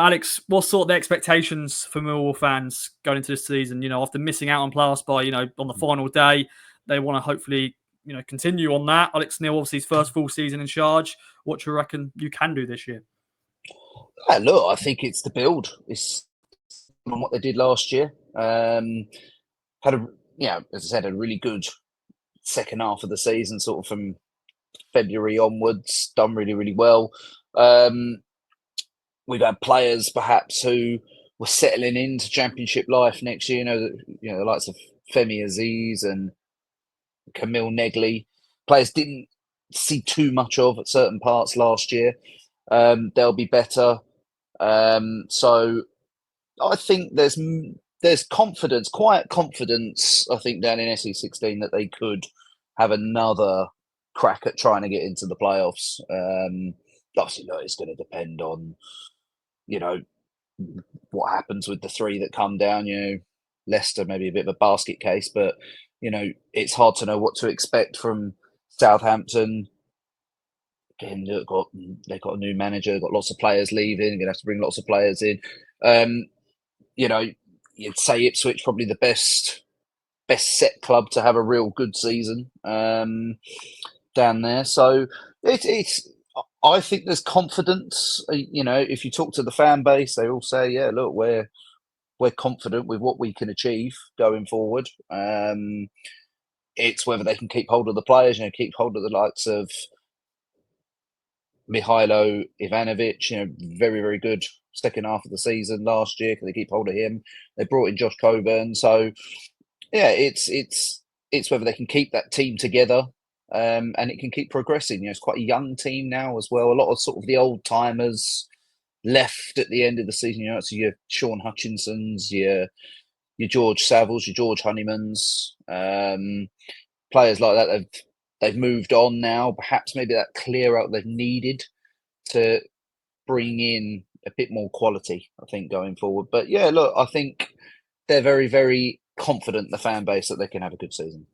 Alex, what sort of the expectations for Millwall fans going into this season? After missing out on playoffs by, on the final day, they want to hopefully, continue on that. Alex Neil, obviously his first full season in charge. What do you reckon you can do this year? Look, I think it's the build. It's on what they did last year. Had as I said, a really good second half of the season, sort of from February onwards, done really, really well. We've had players perhaps who were settling into Championship life next year. The likes of Femi Aziz and Camille Negley. Players didn't see too much of at certain parts last year. They'll be better. So I think there's confidence, quiet confidence, I think, down in SE16 that they could have another crack at trying to get into the playoffs. Obviously, it's going to depend on, what happens with the three that come down. Leicester maybe a bit of a basket case, but, it's hard to know what to expect from Southampton. Again, they've got a new manager, got lots of players leaving, going to have to bring lots of players in. You'd say Ipswich probably the best set club to have a real good season down there. So I think there's confidence. If you talk to the fan base, they all say, "Yeah, look, we're confident with what we can achieve going forward." It's whether they can keep hold of the players, keep hold of the likes of Mihailo Ivanovic, very, very good second half of the season last year. Can they keep hold of him? They brought in Josh Coburn. So, yeah, it's whether they can keep that team together and it can keep progressing. It's quite a young team now as well. A lot of sort of the old timers left at the end of the season. So your Sean Hutchinsons, your George Savills, your George Honeymans, players like that. They've moved on now. Perhaps maybe that clear out they've needed to bring in a bit more quality, I think, going forward. But yeah, look, I think they're very, very confident, the fan base, that they can have a good season.